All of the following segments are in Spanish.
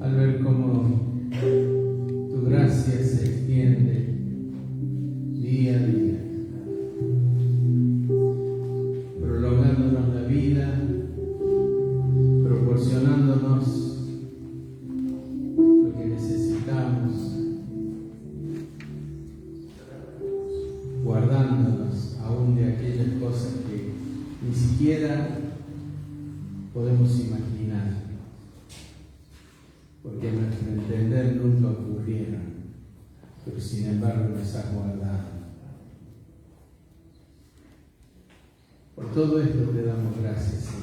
al ver cómo tu gracia se extiende día a día, prolongándonos la vida, proporcionándonos lo que necesitamos, guardándonos aún de aquellas cosas que ni siquiera podemos imaginar, porque a nuestro entender nunca ocurrieron, pero sin embargo nos has guardado. Por todo esto te damos gracias, Señor.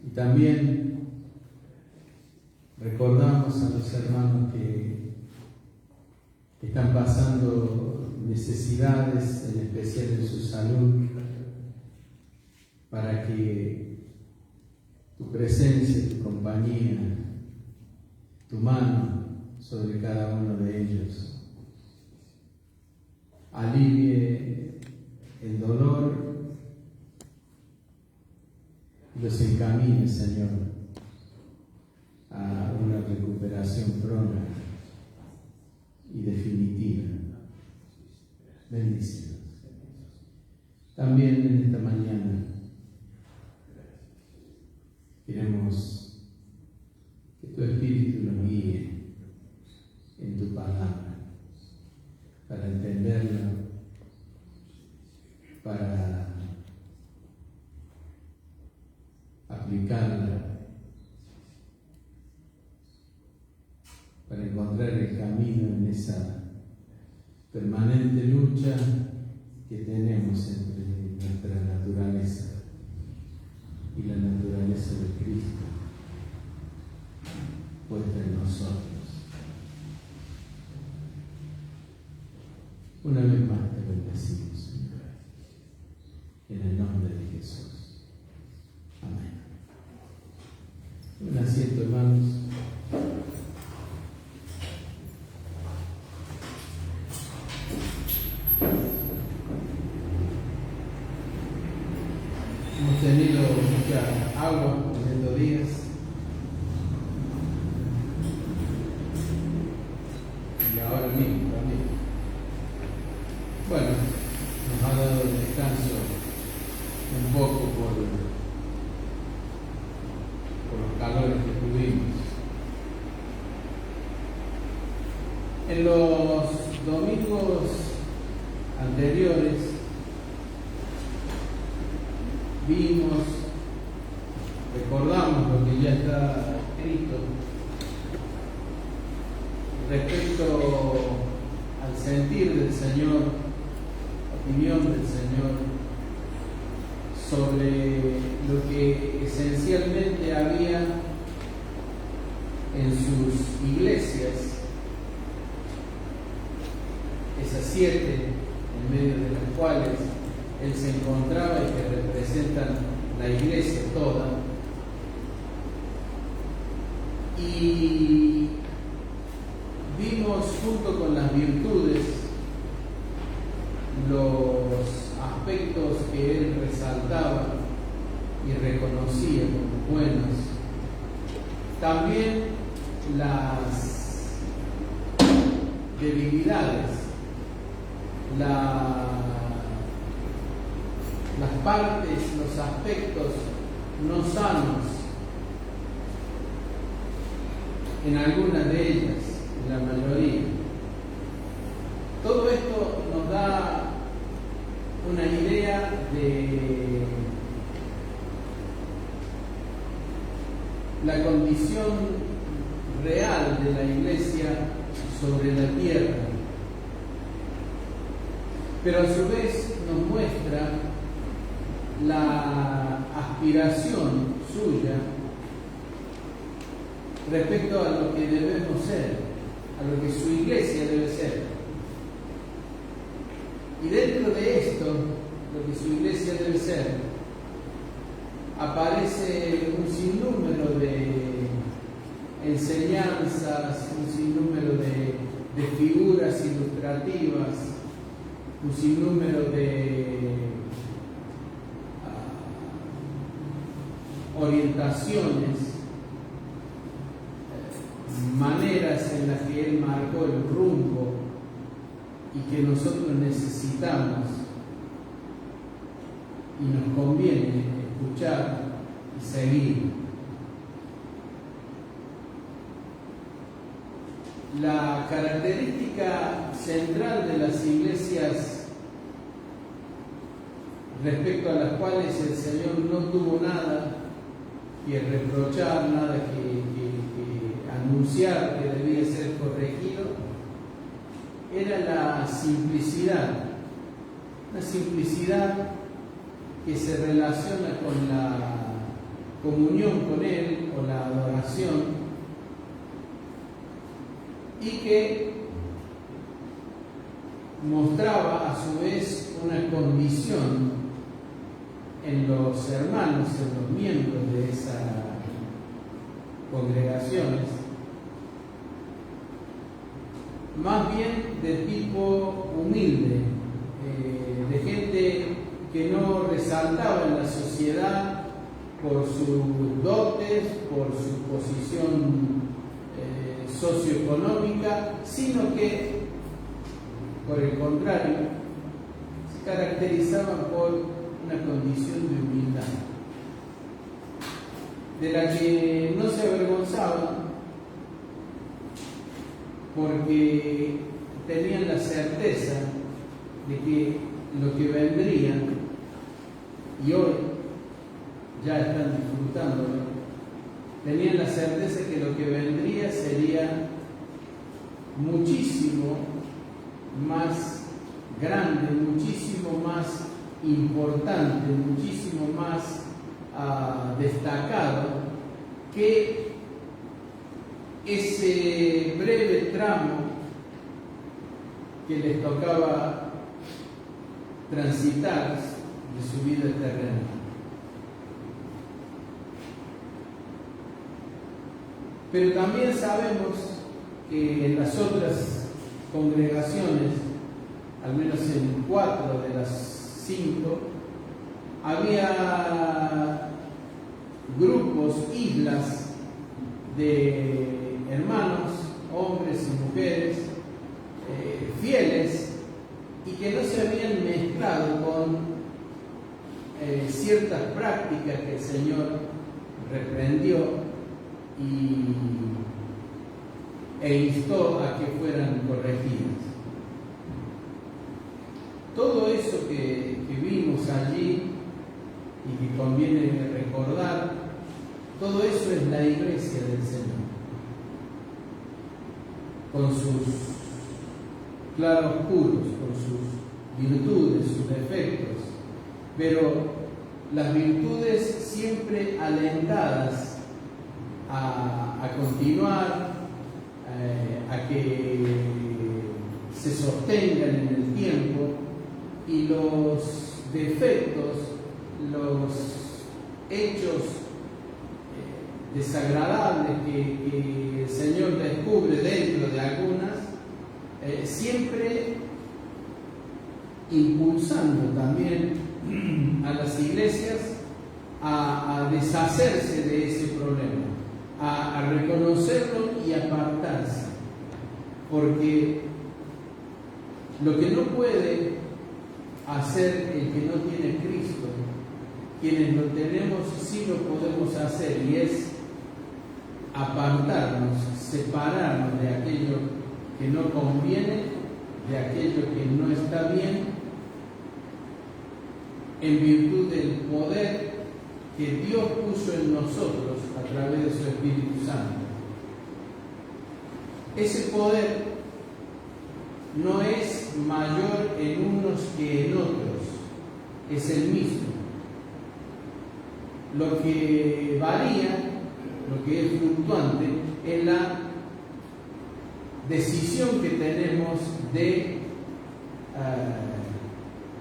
Y también recordamos a los hermanos que están pasando necesidades, en especial en su salud, para que tu presencia, tu compañía, tu mano sobre cada uno de ellos alivie el dolor y los encamine, Señor, a una recuperación pronta y definitiva. Bendiciones. También en esta mañana queremos que tu Espíritu nos guíe en tu palabra, para entenderla, para aplicarla, para encontrar el camino en esa permanente lucha que tenemos entre nuestra naturaleza y la naturaleza de Cristo puesta en nosotros. Una vez más te bendecimos, Señor, en el nombre de Jesús. Amén. Un asiento, hermanos. Hemos tenido mucha agua en estos días. Y ahora mismo también. Bueno, nos ha dado el descanso un poco por los calores que tuvimos. En los domingos anteriores recordamos lo que ya está escrito respecto al sentir del Señor, opinión del Señor sobre lo que esencialmente había en sus iglesias, esas 7 en medio de las cuales Él se encontraba y que representan la iglesia toda. Y vimos junto con las virtudes los aspectos que Él resaltaba y reconocía como buenos. También las debilidades, las partes, los aspectos no sanos en algunas de ellas, en la mayoría. Todo esto nos da una idea de la condición real de la iglesia sobre la tierra, pero a su vez nos muestra la aspiración suya respecto a lo que debemos ser, a lo que su iglesia debe ser. Y dentro de esto, lo que su iglesia debe ser, aparece un sinnúmero de enseñanzas, un sinnúmero de figuras ilustrativas, un sinnúmero de orientaciones maneras en las que Él marcó el rumbo y que nosotros necesitamos y nos conviene escuchar y seguir. La característica central de las iglesias respecto a las cuales el Señor no tuvo nada que reprochar, nada que anunciar que debía ser corregido, era la simplicidad, una simplicidad que se relaciona con la comunión con Él o la adoración, y que mostraba a su vez una condición en los hermanos, en los miembros de esas congregaciones, más bien de tipo humilde, de gente que no resaltaba en la sociedad por sus dotes, por su posición socioeconómica, sino que, por el contrario, se caracterizaban por una condición de humildad, de la que no se avergonzaban, porque tenían la certeza de que lo que vendría, y hoy ya están disfrutándolo, tenían la certeza que lo que vendría sería muchísimo más grande, muchísimo más importante, muchísimo más destacado que ese breve tramo que les tocaba transitar de su vida terrena. Pero también sabemos que en las otras congregaciones, al menos en 4 de las 5, había grupos, islas de hermanos, hombres y mujeres, fieles, y que no se habían mezclado con ciertas prácticas que el Señor reprendió e instó a que fueran corregidas. Todo eso que vimos allí y que conviene recordar, todo eso es la iglesia del Señor, con sus claroscuros, con sus virtudes, sus defectos, pero las virtudes siempre alentadas a continuar, a que se sostengan en el tiempo, y los defectos, los hechos desagradables que el Señor descubre dentro de algunas, siempre impulsando también a las iglesias a deshacerse de ese problema, a reconocerlo y apartarse, porque lo que no puede hacer el que no tiene Cristo, quienes lo tenemos sí lo podemos hacer, y es apartarnos, separarnos de aquello que no conviene, de aquello que no está bien, en virtud del poder que Dios puso en nosotros a través de su Espíritu Santo. Ese poder no es mayor en unos que en otros, es el mismo. Lo que varía, lo que es fluctuante, es la decisión que tenemos de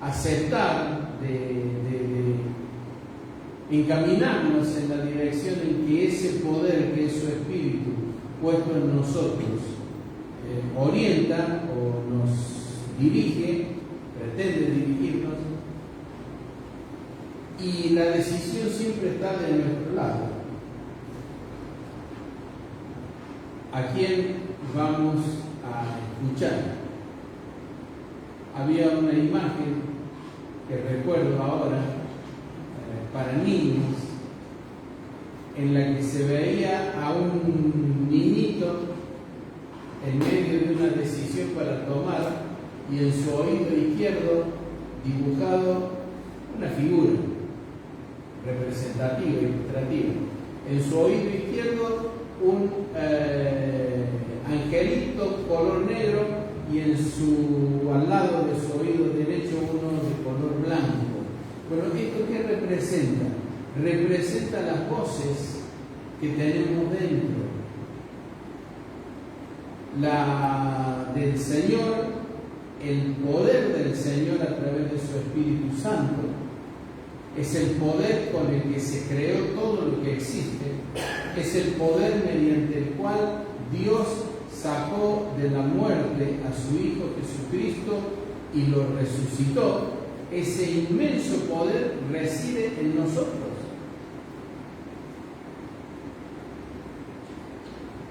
aceptar, de encaminarnos en la dirección en que ese poder, que es su Espíritu puesto en nosotros, orienta o nos dirige, pretende dirigirnos, y la decisión siempre está de nuestro lado. ¿A quién vamos a escuchar? Había una imagen que recuerdo ahora para niños, en la que se veía a un niñito en medio de una decisión para tomar, y en su oído izquierdo dibujado una figura representativa, ilustrativa. En su oído izquierdo un angelito color negro, y al lado de su oído derecho uno de color blanco. Bueno, ¿esto qué representa? Representa las voces que tenemos dentro. La del Señor, el poder del Señor a través de su Espíritu Santo, es el poder con el que se creó todo lo que existe, es el poder mediante el cual Dios sacó de la muerte a su Hijo Jesucristo y lo resucitó. Ese inmenso poder reside en nosotros.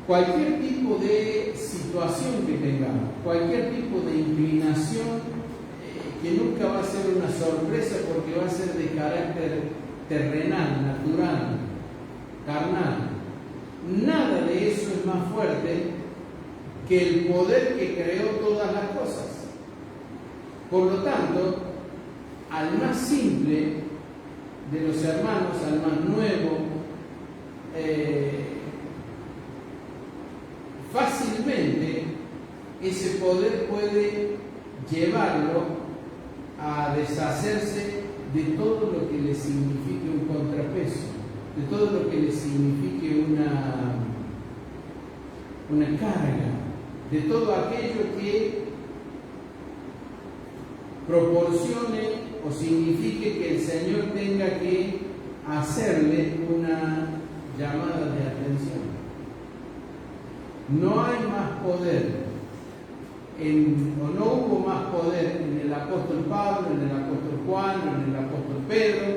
Cualquier tipo de situación que tengamos, cualquier tipo de inclinación, que nunca va a ser una sorpresa porque va a ser de carácter terrenal, natural, carnal, nada de eso es más fuerte que el poder que creó todas las cosas. Por lo tanto, al más simple de los hermanos, al más nuevo, fácilmente ese poder puede llevarlo a deshacerse de todo lo que le signifique un contrapeso, de todo lo que le signifique una carga, de todo aquello que proporcione o signifique que el Señor tenga que hacerle una llamada de atención. No hay más poder, o no hubo más poder en el apóstol Pablo, en el apóstol Juan, en el apóstol Pedro,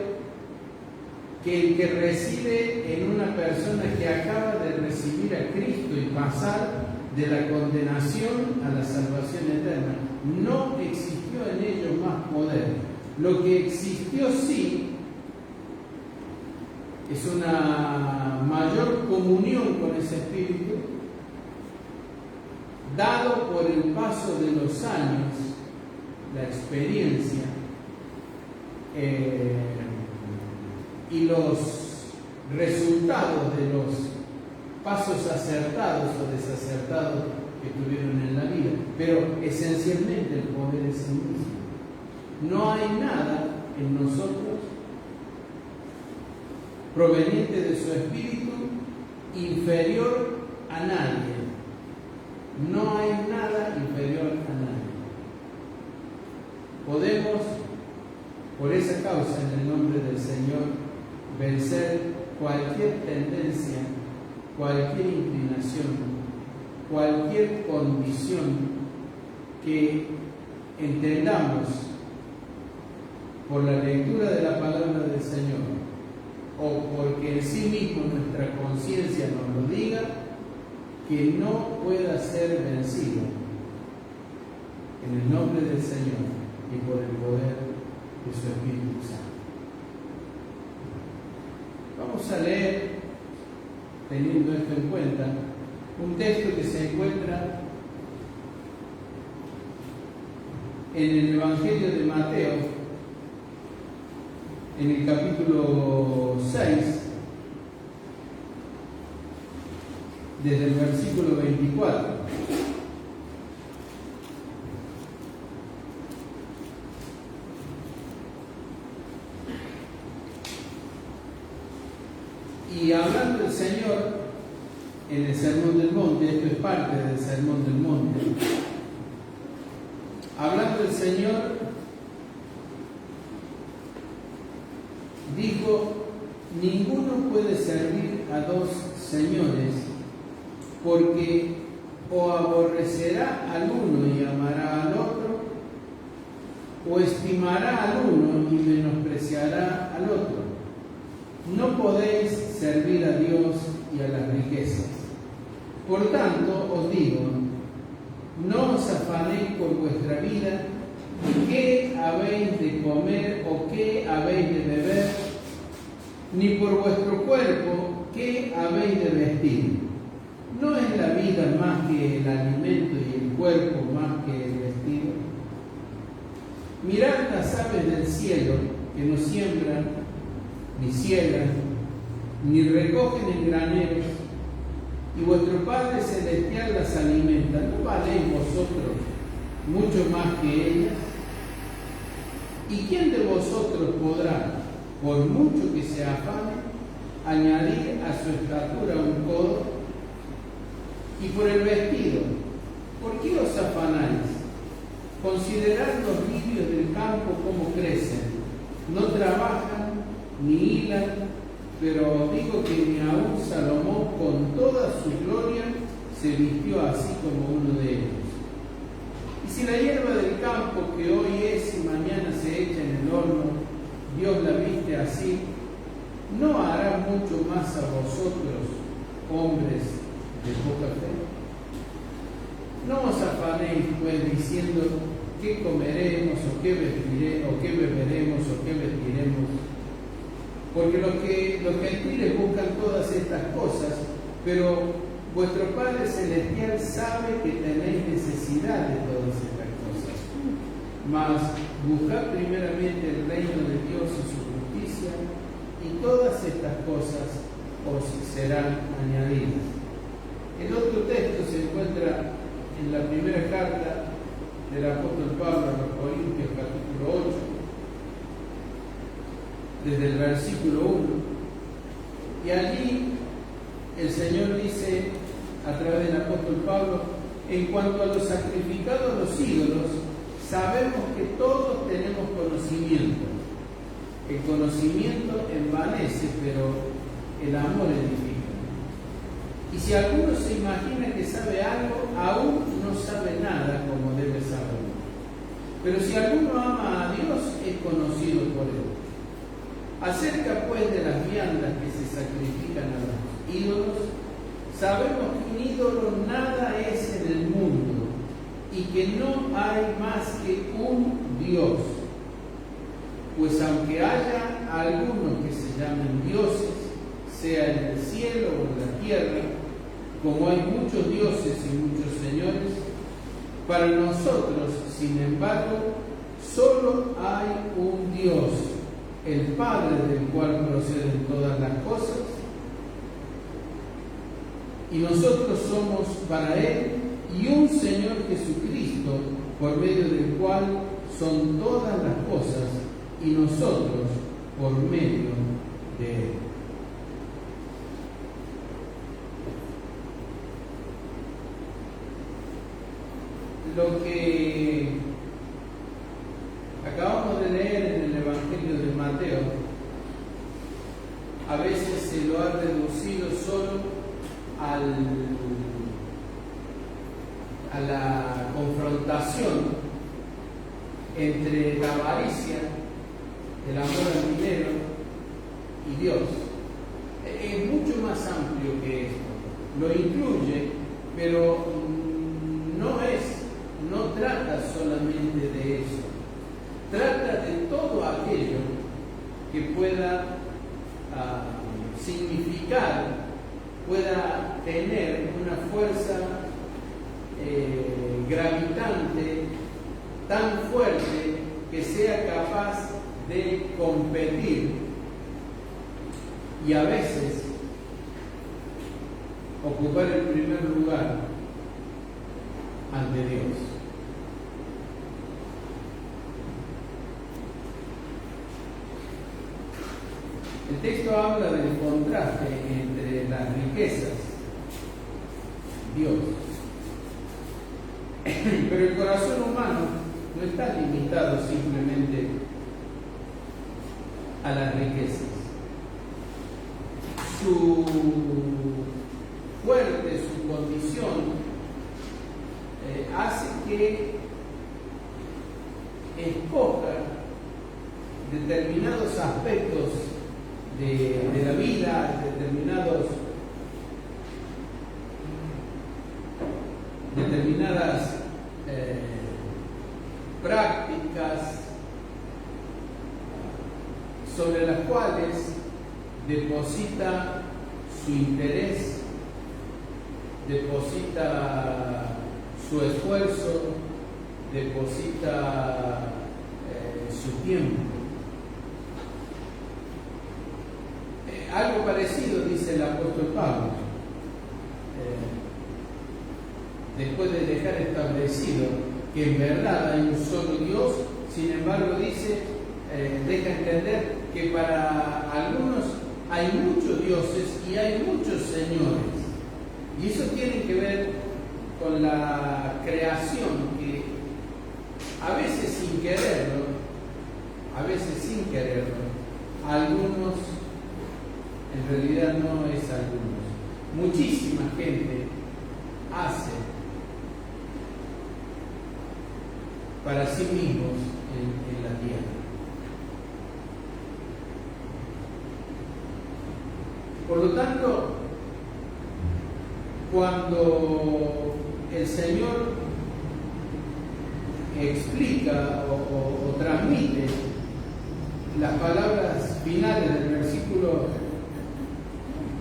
que el que reside en una persona que acaba de recibir a Cristo y pasar de la condenación a la salvación eterna. No existió en ellos más poder. Lo que existió sí es una mayor comunión con ese Espíritu, dado por el paso de los años, la experiencia y los resultados de los pasos acertados o desacertados que tuvieron en la vida. Pero esencialmente el poder es el mismo. No hay nada en nosotros proveniente de su Espíritu inferior a nadie. No hay nada inferior a nadie. Podemos, por esa causa, en el nombre del Señor, vencer cualquier tendencia, cualquier inclinación, cualquier condición que entendamos por la lectura de la palabra del Señor, o porque en sí mismo nuestra conciencia nos lo diga, que no pueda ser vencido en el nombre del Señor y por el poder de su Espíritu Santo. Vamos a leer, teniendo esto en cuenta, un texto que se encuentra en el Evangelio de Mateo, en el capítulo 6, desde el versículo 24. Y hablando el Señor en el Sermón del Monte, esto es parte del Sermón del Monte, hablando el Señor, dijo: ninguno puede servir a dos señores, porque o aborrecerá al uno y amará al otro, o estimará al uno y menospreciará al otro. No podéis servir a Dios y a las riquezas. Por tanto, os digo, no os afanéis por vuestra vida, qué habéis de comer o qué habéis de beber, ni por vuestro cuerpo, qué habéis de vestir. ¿No es la vida más que el alimento y el cuerpo más que el vestido? Mirad las aves del cielo, que no siembran, ni ciegan, ni recogen en graneros, y vuestro Padre Celestial las alimenta. ¿No valéis vosotros mucho más que ellas? ¿Y quién de vosotros podrá, por mucho que se afane, añadir a su estatura un codo? Y por el vestido, ¿por qué os afanáis? Considerad los lirios del campo cómo crecen, no trabajan ni hilan, pero os digo que ni aun Salomón con toda su gloria se vistió así como uno de ellos. Y si la hierba del campo que hoy es y mañana se echa en el horno, Dios la viste así, ¿no hará mucho más a vosotros, hombres de poca fe? No os afanéis pues diciendo qué comeremos o qué vestiremos o qué beberemos o qué vestiremos, porque los gentiles buscan todas estas cosas, pero vuestro Padre Celestial sabe que tenéis necesidad de todas estas cosas. Mas buscad primeramente el reino de Dios y su justicia, y todas estas cosas os serán añadidas. El otro texto se encuentra en la primera carta del apóstol Pablo a los Corintios, capítulo 8, desde el versículo 1, y allí el Señor dice a través del apóstol Pablo: en cuanto a lo sacrificado a los ídolos, sabemos que todos tenemos conocimiento. El conocimiento envanece, pero el amor edifica. Y si alguno se imagina que sabe algo, aún no sabe nada como debe saber. Pero si alguno ama a Dios, es conocido por él. Acerca pues de las viandas que se sacrifican a los ídolos, sabemos que un ídolo nada es en el mundo y que no hay más que un Dios. Pues aunque haya algunos que se llamen dioses, sea en el cielo o en la tierra, como hay muchos dioses y muchos señores, para nosotros, sin embargo, solo hay un Dios, el Padre del cual proceden todas las cosas, y nosotros somos para Él, y un Señor Jesucristo, por medio del cual son todas las cosas, y nosotros por medio de Él. Lo que acabamos de leer en el Evangelio de Mateo, a veces se lo ha reducido solo a la confrontación entre la avaricia, el amor al dinero y Dios. Es mucho más amplio que esto. Lo incluye, pero no trata solamente de eso. Trata de todo aquello que pueda significar, pueda tener una fuerza gravitante tan fuerte que sea capaz de competir y a veces ocupar el primer lugar ante Dios. El texto habla del contraste entre las riquezas, Dios, pero el corazón humano no está limitado simplemente a las riquezas. Su fuerte, su condición hace que escoja determinados aspectos de la vida, determinados sobre las cuales deposita su interés, deposita su esfuerzo, deposita su tiempo. Algo parecido dice el apóstol Pablo. Después de dejar establecido que en verdad hay un solo Dios, sin embargo dice, deja entender que para algunos hay muchos dioses y hay muchos señores. Y eso tiene que ver con la creación, que a veces sin quererlo, algunos, en realidad no es algunos, muchísima gente hace para sí mismos en la tierra. Por lo tanto, cuando el Señor explica o transmite las palabras finales del versículo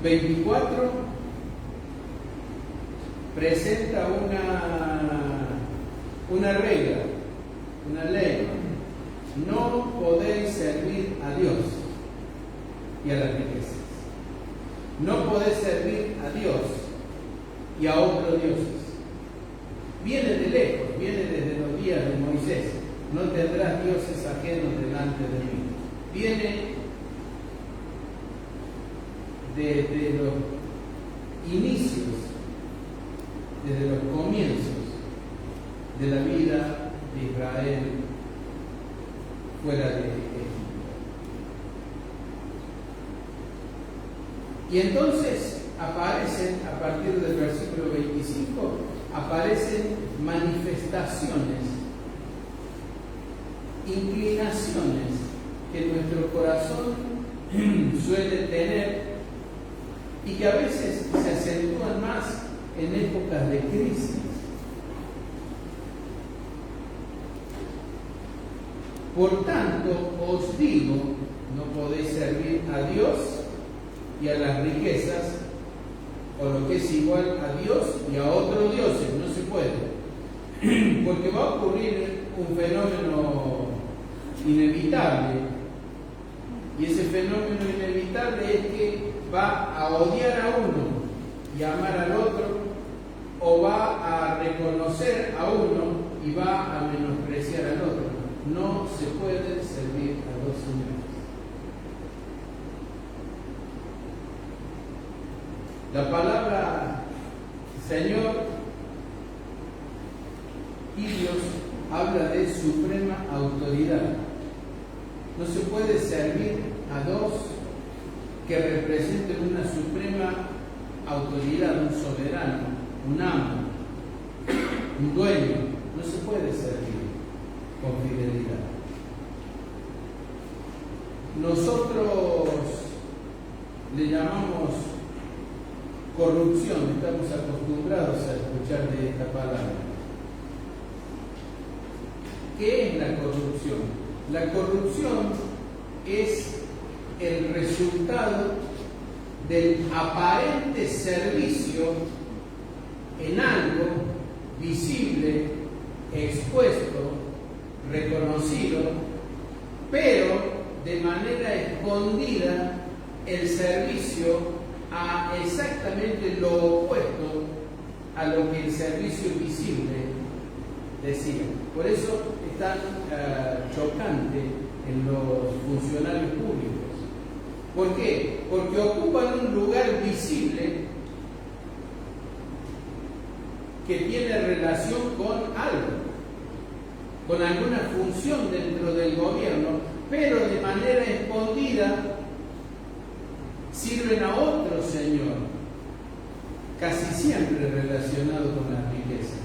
24, presenta una regla, una ley. No podéis servir a Dios y a las riquezas. No podéis servir a Dios y a otros dioses. Viene de lejos, viene desde los días de Moisés. No tendrás dioses ajenos delante de mí. Viene desde los inicios, desde los comienzos de la vida de Israel fuera de Egipto. Y entonces aparecen, a partir del versículo 25, aparecen manifestaciones, inclinaciones que nuestro corazón suele tener y que a veces se acentúan más en épocas de crisis. Por tanto, os digo, no podéis servir a Dios y a las riquezas, o lo que es igual a Dios y a otros dioses. No se puede, porque va a ocurrir un fenómeno inevitable, y ese fenómeno inevitable es que va a odiar a uno y amar al otro, o va a reconocer a uno y va a menospreciar al otro. No se puede servir a dos señores. La palabra Señor y Dios habla de suprema autoridad. No se puede servir a dos que representen una suprema autoridad, un soberano, un amo, un dueño. No se puede servir con fidelidad. Nosotros le llamamos corrupción, estamos acostumbrados a escuchar de esta palabra. ¿Qué es la corrupción? La corrupción es el resultado del aparente servicio en algo visible, expuesto, reconocido, pero de manera escondida el servicio a exactamente lo opuesto a lo que el servicio visible decía. Por eso es tan chocante en los funcionarios públicos. ¿Por qué? Porque ocupan un lugar visible que tiene relación con algo, con alguna función dentro del gobierno, pero de manera escondida sirven a otro señor, casi siempre relacionado con las riquezas.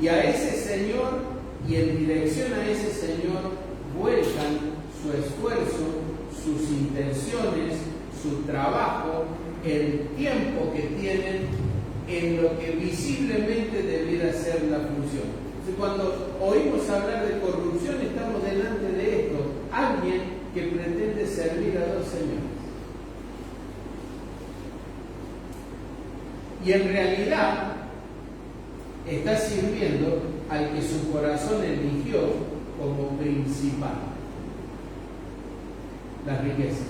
Y a ese señor, y en dirección a ese señor, vuelcan su esfuerzo, sus intenciones, su trabajo, el tiempo que tienen en lo que visiblemente debiera ser la función. Entonces, cuando oímos hablar de corrupción, estamos delante de esto. Alguien que pretende servir a dos señores. Y en realidad está sirviendo al que su corazón eligió como principal. Las riquezas,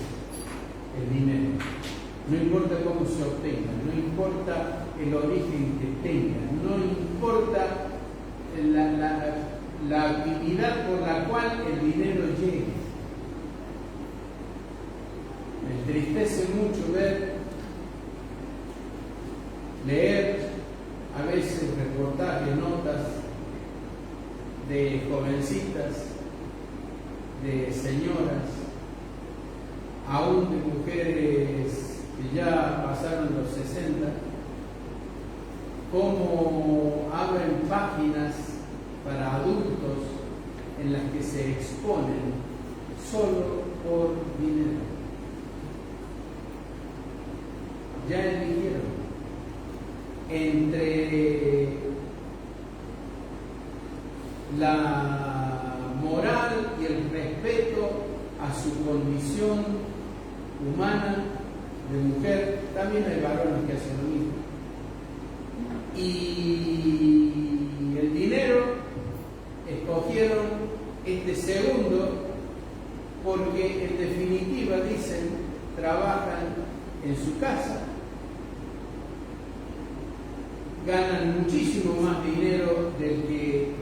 el dinero. No importa cómo se obtenga, no importa el origen que tenga, no importa la actividad por la cual el dinero llegue. Me entristece mucho leer a veces reportajes, notas de jovencitas, de señoras, aún de mujeres que ya pasaron los 60, cómo abren páginas para adultos en las que se exponen solo por dinero. Ya eligieron entre la moral y el respeto a su condición humana de mujer. También hay varones que hacen lo mismo. Y el dinero, escogieron este segundo porque en definitiva, dicen, trabajan en su casa, ganan muchísimo más dinero del que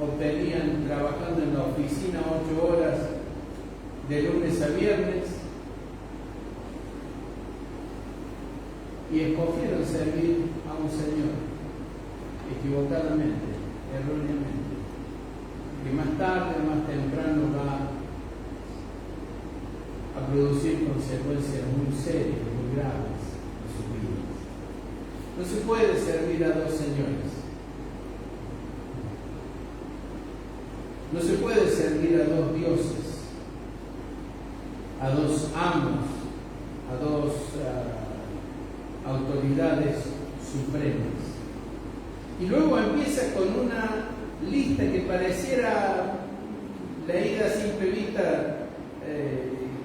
obtenían trabajando en la oficina 8 horas de lunes a viernes, y escogieron servir a un señor equivocadamente, erróneamente, que más tarde o más temprano va a producir consecuencias muy serias, muy graves en sus vidas. No se puede servir a dos señores. No se puede servir a dos dioses, a dos amos, a dos autoridades supremas. Y luego empieza con una lista que pareciera, leída a simple vista,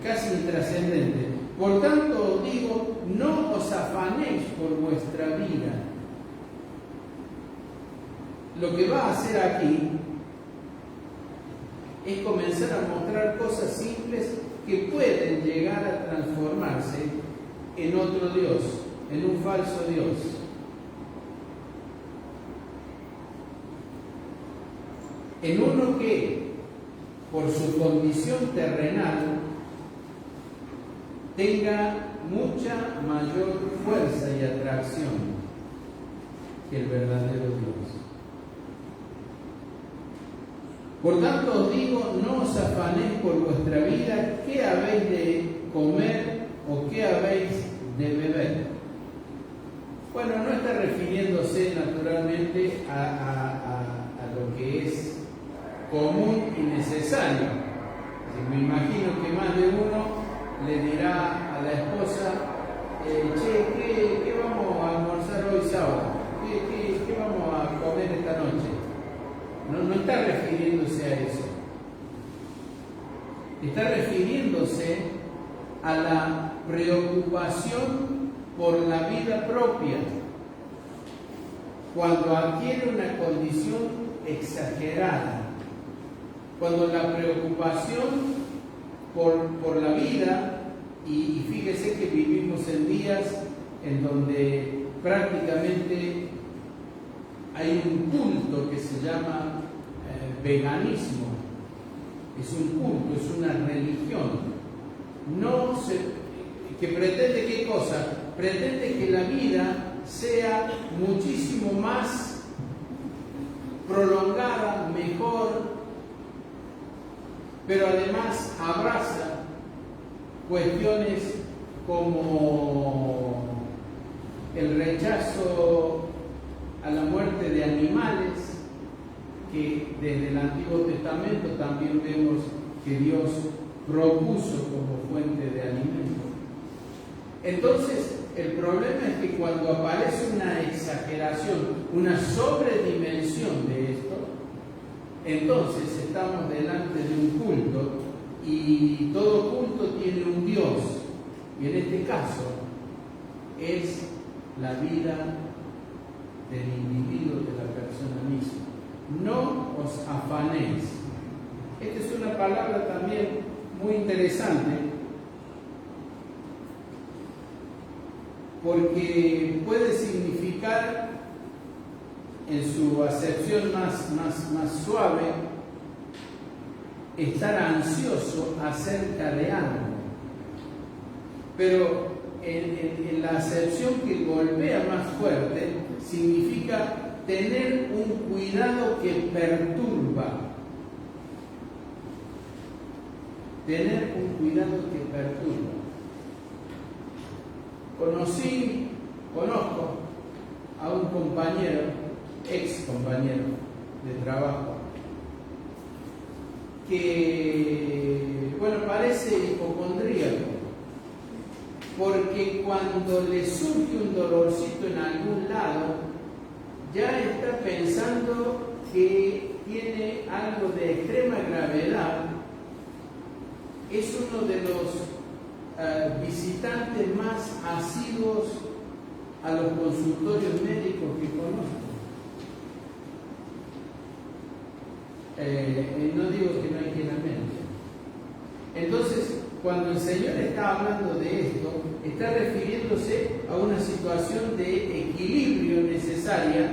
casi intrascendente. Por tanto, digo, no os afanéis por vuestra vida. Lo que va a hacer aquí es comenzar a mostrar cosas simples que pueden llegar a transformarse en otro Dios, en un falso Dios. En uno que, por su condición terrenal, tenga mucha mayor fuerza y atracción que el verdadero Dios. Por tanto os digo, no os afanéis por vuestra vida, qué habéis de comer o qué habéis de beber. Bueno, no está refiriéndose naturalmente a lo que es común y necesario. Me imagino que más de uno le dirá a la esposa, ¿qué vamos a almorzar hoy sábado? ¿Qué vamos a comer esta noche? No está refiriéndose a eso. Está refiriéndose a la preocupación por la vida propia, cuando adquiere una condición exagerada, cuando la preocupación por la vida, y fíjese que vivimos en días en donde prácticamente hay un culto que se llama veganismo. Es un culto, es una religión. Que pretende ¿qué cosa? Pretende que la vida sea muchísimo más prolongada, mejor, pero además abraza cuestiones como el rechazo a la muerte de animales, que desde el Antiguo Testamento también vemos que Dios propuso como fuente de alimento. Entonces, el problema es que cuando aparece una exageración, una sobredimensión de esto, entonces estamos delante de un culto y todo culto tiene un Dios, y en este caso es la vida del individuo, de la persona misma. No os afanéis. Esta es una palabra también muy interesante, porque puede significar, en su acepción más suave, estar ansioso acerca de algo. Pero en la acepción que golpea más fuerte, significa tener un cuidado que perturba. Tener un cuidado que perturba. Conozco a un compañero, ex compañero de trabajo, que, parece hipocondríaco, porque cuando le surge un dolorcito en algún lado, ya está pensando que tiene algo de extrema gravedad. Es uno de los visitantes más asiduos a los consultorios médicos que conozco. No digo que no hay quien amente. Entonces, cuando el Señor está hablando de esto, está refiriéndose a una situación de equilibrio necesaria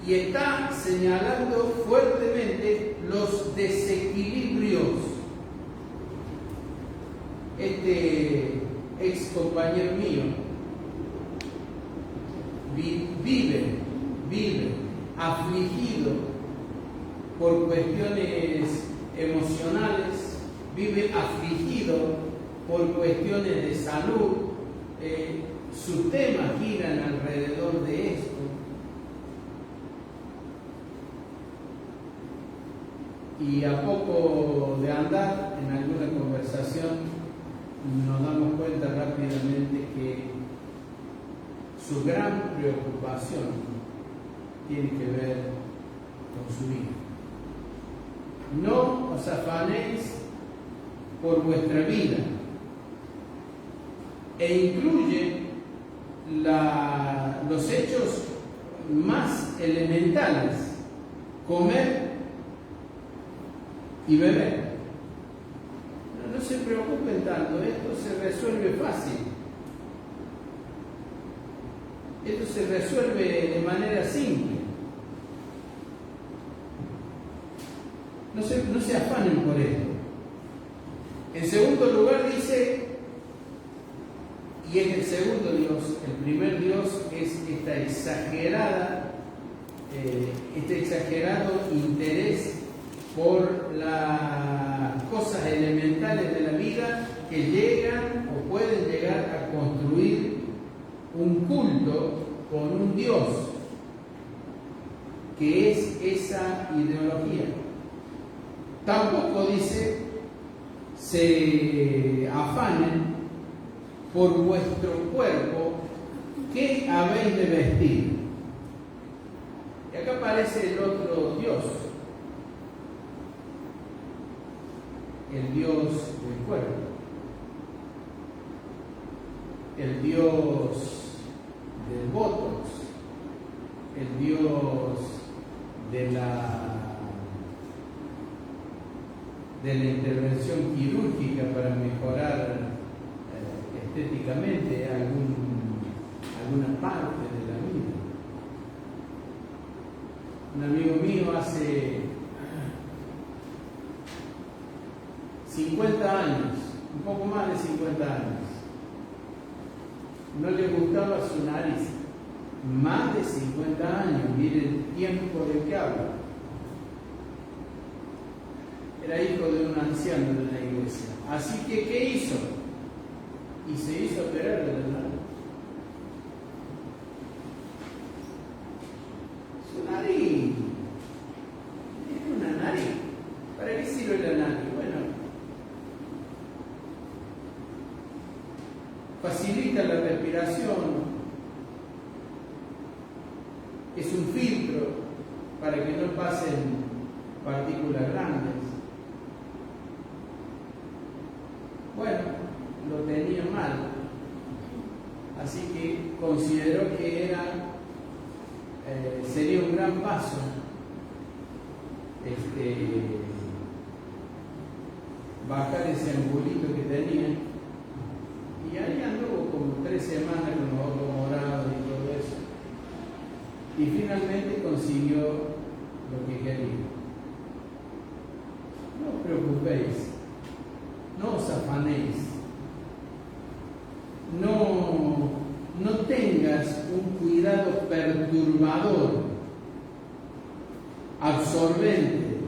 y está señalando fuertemente los desequilibrios. Este ex compañero mío vive afligido por cuestiones emocionales, vive afligido por cuestiones de salud, sus temas giran alrededor de esto. Y a poco de andar en alguna conversación, nos damos cuenta rápidamente que su gran preocupación tiene que ver con su vida. No os afanéis por vuestra vida, e incluye los hechos más elementales: comer y beber. No se preocupen tanto, esto se resuelve fácil. Esto se resuelve de manera simple. No se afanen por esto. En segundo lugar dice, y es el segundo Dios, el primer Dios es este exagerado interés por las cosas elementales de la vida que llegan o pueden llegar a construir un culto con un Dios, que es esa ideología. Tampoco dice se afanen por vuestro cuerpo, ¿qué habéis de vestir? Y acá aparece el otro Dios, el Dios del cuerpo, el Dios del botox, el Dios de la intervención quirúrgica para mejorar estéticamente alguna parte de la vida. Un amigo mío hace 50 años, un poco más de 50 años, no le gustaba su nariz. Más de 50 años, mire el tiempo del que habla. Era hijo de un anciano de la iglesia. Así que, ¿qué hizo? Y se hizo operar de la nariz. Su nariz es una nariz. ¿Para qué sirve la nariz? Bueno, facilita la respiración, es un filtro para que no pasen partículas grandes. Bueno, lo tenía mal, así que consideró que sería un gran paso bajar ese angulito que tenía, y ahí anduvo como 3 semanas con los ojos morados y todo eso, y finalmente consiguió lo que quería. No os preocupéis, no os afanéis, no tengas un cuidado perturbador, absorbente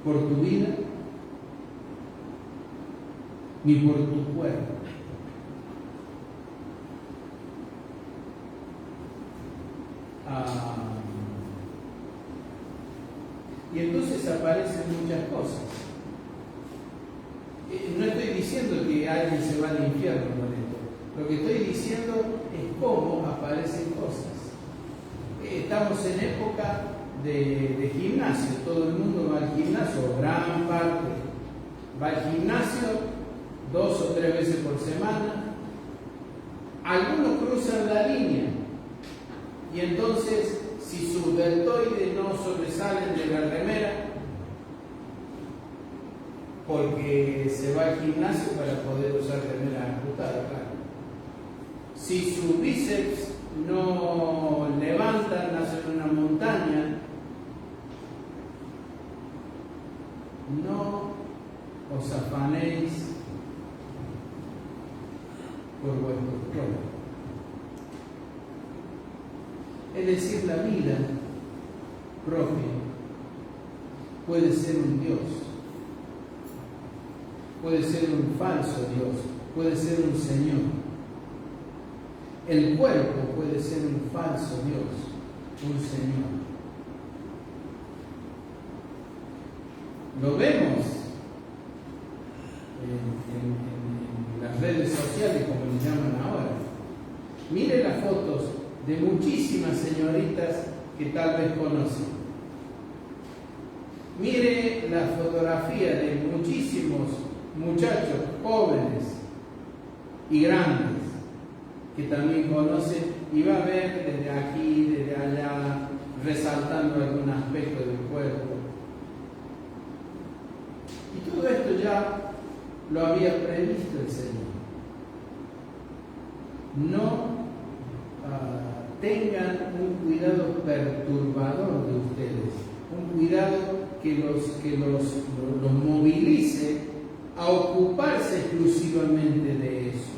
por tu vida ni por tu cuerpo. Y entonces aparecen muchas cosas. No estoy diciendo que alguien se va al infierno con esto. Lo que estoy diciendo es cómo aparecen cosas. Estamos en época de gimnasio. Todo el mundo va al gimnasio, gran parte va al gimnasio 2 o 3 veces por semana. Algunos cruzan la línea y entonces, si sus deltoides no sobresalen de la remera, porque se va al gimnasio para poder usar remera ajustada, claro. Si sus bíceps no levantan, hacen una montaña, no os afanéis por vuestros cuerpos. Es decir, la vida propia puede ser un Dios, puede ser un falso Dios, puede ser un Señor. El cuerpo puede ser un falso Dios, un Señor. Lo vemos en las redes sociales, como le llaman ahora. Mire las fotos de muchísimas señoritas que tal vez conocen. Mire la fotografía de muchísimos muchachos jóvenes y grandes que también conocen, y va a ver desde aquí, desde allá, resaltando algún aspecto del cuerpo. Y todo esto ya lo había previsto el Señor. No tengan un cuidado perturbador de ustedes, un cuidado que los movilice a ocuparse exclusivamente de eso.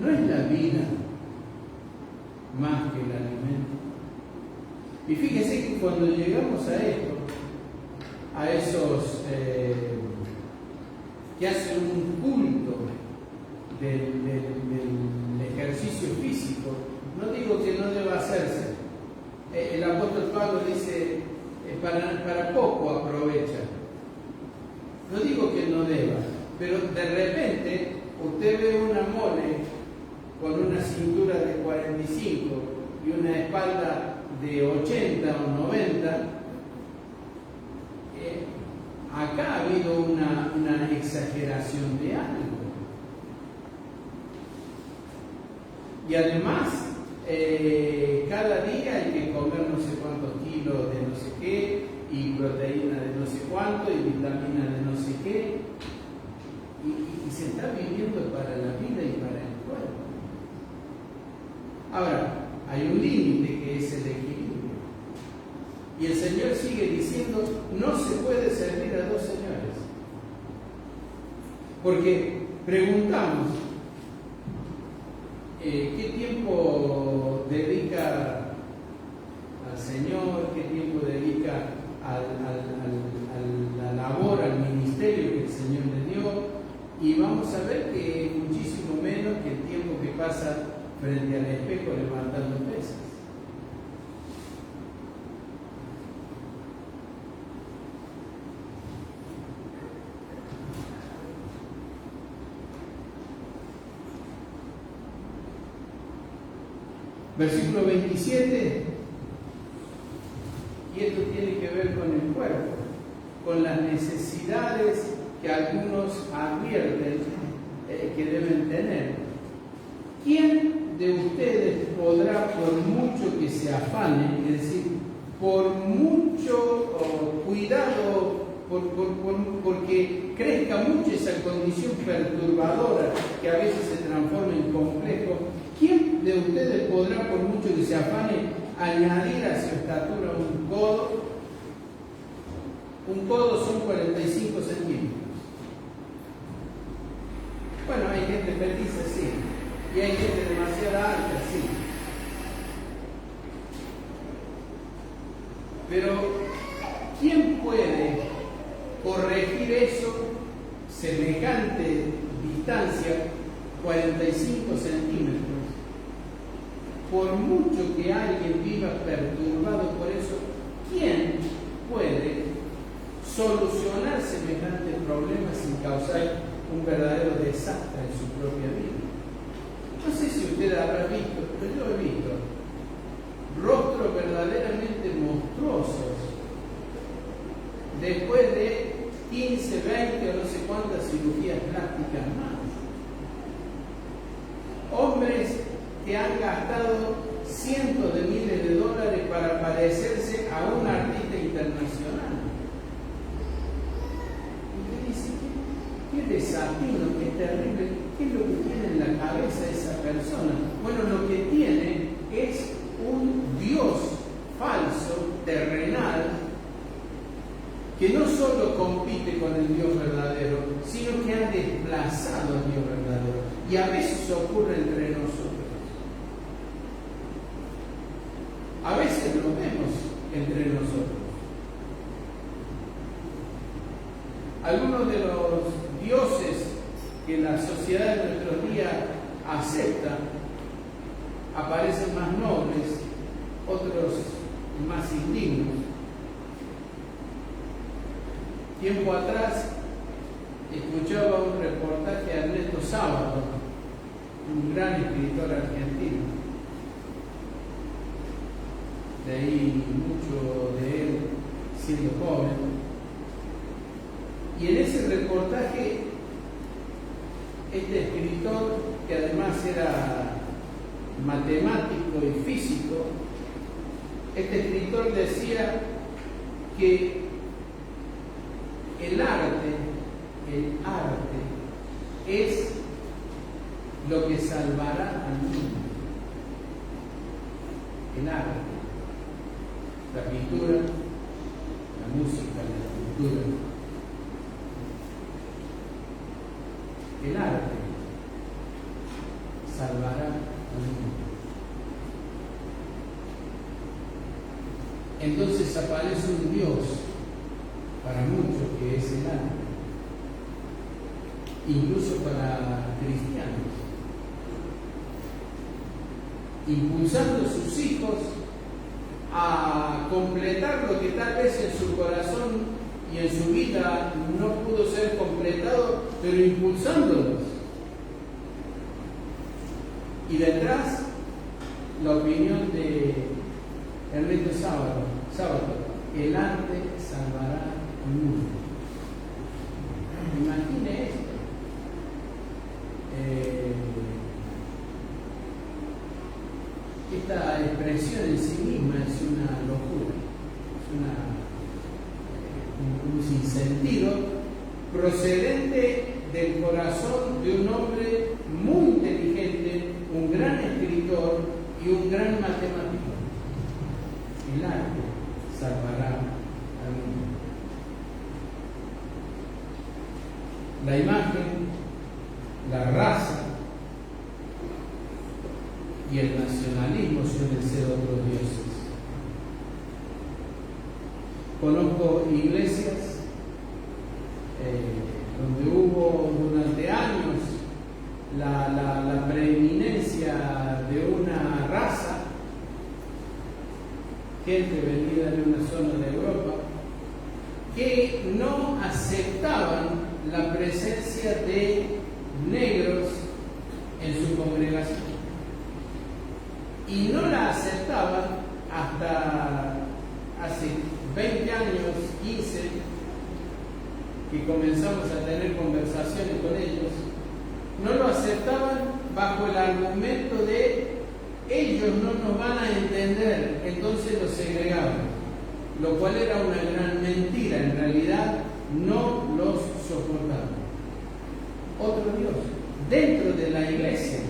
No es la vida más que el alimento. Y fíjense que cuando llegamos a esto, a esos que hacen un culto del ejercicio físico, no digo que no deba hacerse. El apóstol Pablo dice, para poco aprovecha. No digo que no deba, pero de repente usted ve una mole con una cintura de 45 y una espalda de 80 o 90, acá ha habido una exageración de algo. Y además, cada día hay que comer no sé cuántos kilos de no sé qué, y proteína de no sé cuánto, y vitamina de no sé qué, y se está viviendo para la vida y para el cuerpo. Ahora, hay un límite que es el equilibrio. Y el Señor sigue diciendo, no se puede servir a 2 señores. Porque preguntamos, ¿qué tiempo dedica al Señor? ¿Qué tiempo dedica a la labor, al ministerio que el Señor le dio? Y vamos a ver que es muchísimo menos que el tiempo que pasa frente al espejo levantando pesas. Versículo 27. Y esto tiene que ver con el cuerpo, con las necesidades que algunos advierten que deben tener. ¿Quién de ustedes podrá, por mucho que se afane, es decir, por mucho cuidado, porque crezca mucho esa condición perturbadora que a veces se transforma en complejo, quién de ustedes podrá, por mucho que se afane, añadir a su estatura un codo? Un codo son 45 centímetros. Bueno, hay gente petiza, sí, y hay gente demasiado alta, sí. Pero, ¿quién puede corregir eso, semejante distancia, 45 centímetros? Por mucho que alguien viva perturbado por eso, ¿quién puede solucionar semejante problema sin causar un verdadero desastre en su propia vida? No sé si usted habrá visto, pero yo he visto rostros verdaderamente monstruosos después de 15, 20 o no sé cuántas cirugías plásticas más. Hombres que han gastado cientos de miles de dólares para parecerse a un artista internacional. Y usted dice, qué desatino, qué terrible, qué es lo que tiene en la cabeza esa persona. Bueno, lo que tiene es un Dios falso, terrenal, que no solo compite con el Dios verdadero, sino que ha desplazado al Dios verdadero. Y a veces ocurre entre nosotros. A veces lo vemos entre nosotros. Algunos de los dioses que la sociedad de nuestros días acepta aparecen más nobles, otros más indignos. Tiempo atrás escuchaba un reportaje de Ernesto Sábato, un gran escritor argentino. Leí mucho de él siendo joven. Y en ese reportaje, este escritor, que además era matemático y físico, este escritor decía que el arte es lo que salvará al mundo. El arte, la pintura, la música, la escultura, el arte salvará al mundo. Entonces aparece un Dios para muchos que es el arte, incluso para cristianos, impulsando a sus hijos a completar lo que tal vez en su corazón y en su vida no pudo ser completado, pero impulsándolos. Y detrás, la opinión de Ernesto Sábato, el arte salvará al mundo. Imagine esto. Esta expresión en sí misma es una locura, es un sinsentido procedente del corazón de un hombre muy inteligente, un gran escritor y un gran matemático. El arte salvará al mundo. La imagen, la raza y el nacionalismo suelen ser otros dioses. Conozco iglesias donde hubo durante años la preeminencia de una raza, gente venida de una zona de Europa, que no aceptaban la presencia de negros en su congregación. Y no la aceptaban hace 20 años, 15, que comenzamos a tener conversaciones con ellos, no lo aceptaban bajo el argumento de ellos no nos van a entender, entonces los segregaban, lo cual era una gran mentira. En realidad no los soportaban. Otro Dios dentro de la iglesia.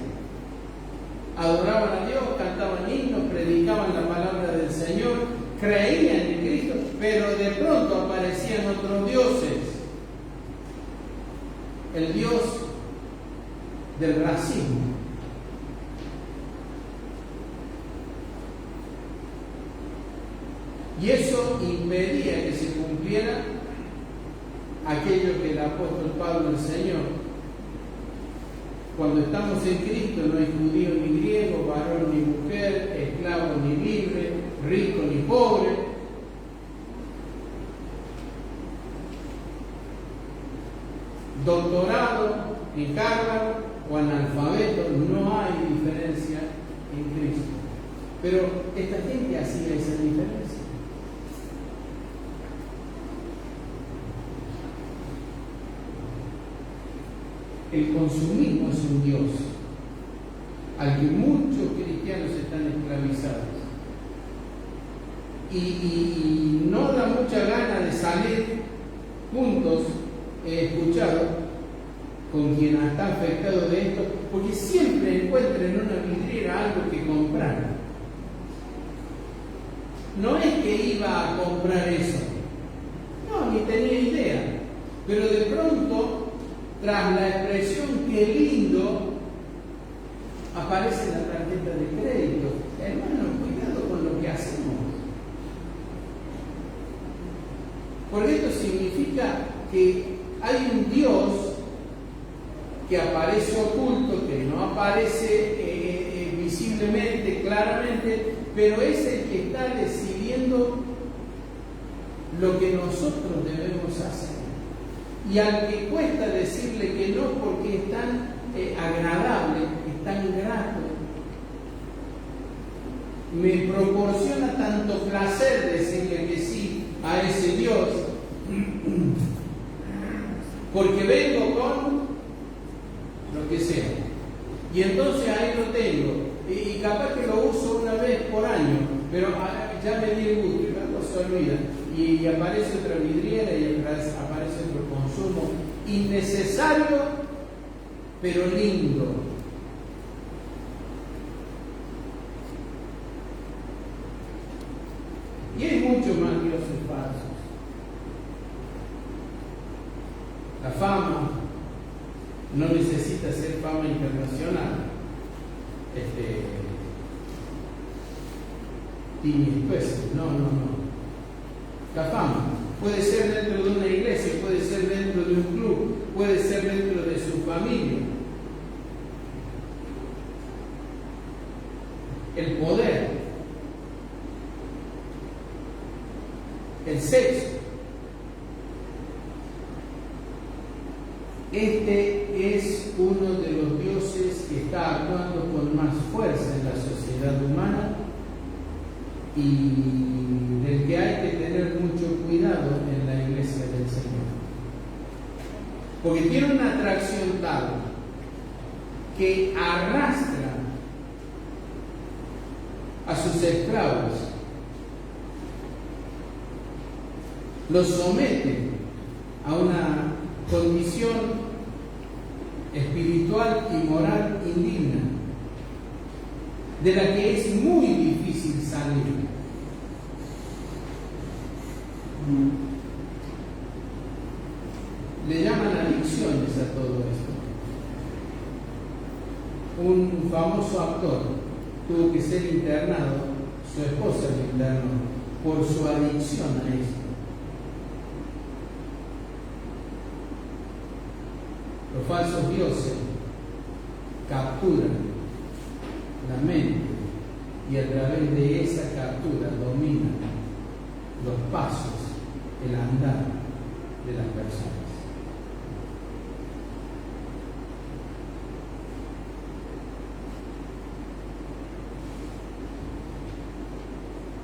Adoraban a Dios, cantaban himnos, predicaban la palabra del Señor, creían en Cristo, pero de pronto aparecían otros dioses. El Dios del racismo. Y eso impedía que se cumpliera aquello que el apóstol Pablo enseñó. Cuando estamos en Cristo no hay judío ni griego, varón ni mujer, esclavo ni libre, rico ni pobre. Doctorado en Harvard o analfabeto, no hay diferencia en Cristo. Pero esta gente hacía esa diferencia. El consumismo es un Dios al que muchos cristianos están esclavizados. Y no da mucha gana de salir juntos. He escuchado con quien está afectado de esto, porque siempre encuentra en una vidriera algo que comprar. No es que iba a comprar eso, no, ni tenía idea, pero de pronto, tras la expresión "qué lindo", aparece la tarjeta de crédito. Hermano, cuidado con lo que hacemos. Porque esto significa que hay un Dios que aparece oculto, que no aparece visiblemente, claramente, pero es el que está decidiendo lo que nosotros debemos hacer. Y al que cuesta decirle que no porque es tan agradable, es tan grato, me proporciona tanto placer decirle que sí a ese Dios, porque vengo con lo que sea. Y entonces ahí lo tengo. Y capaz que lo uso una vez por año, pero ya me di el gusto y luego se olvida. Y aparece otra vidriera y aparece otro consumo innecesario, pero lindo. Y hay muchos más dioses falsos. La fama no necesita ser fama internacional. No. La fama puede ser dentro de una iglesia, puede ser dentro de un club, puede ser dentro de su familia. El poder, el sexo. Este es uno de los dioses que está actuando con más fuerza en la sociedad humana y del que hay que tener mucho cuidado en la iglesia del Señor. Porque tiene una atracción tal que arrastra a sus esclavos, los somete a una condición espiritual y moral indigna, de la que es muy difícil salir. Le llaman adicciones a todo esto. Un famoso actor tuvo que ser internado, su esposa lo internó, por su adicción a esto. Los falsos dioses capturan la mente y a través de esa captura dominan los pasos, el andar de las personas.